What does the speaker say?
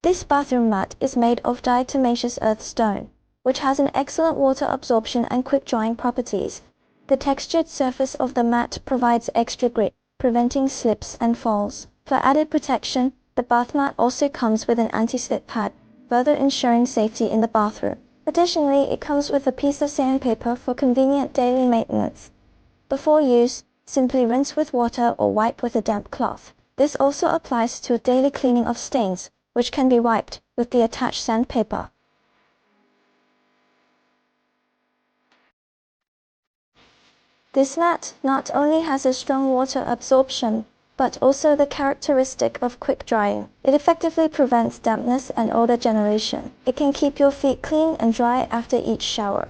This bathroom mat is made of diatomaceous earth stone, which has an excellent water absorption and quick drying properties. The textured surface of the mat provides extra grip, preventing slips and falls. For added protection, the bath mat also comes with an anti-slip pad, further ensuring safety in the bathroom. Additionally, it comes with a piece of sandpaper for convenient daily maintenance. Before use, simply rinse with water or wipe with a damp cloth. This also applies to daily cleaning of stains, which can be wiped with the attached sandpaper. This mat not only has a strong water absorption, but also the characteristic of quick drying. It effectively prevents dampness and odor generation. It can keep your feet clean and dry after each shower.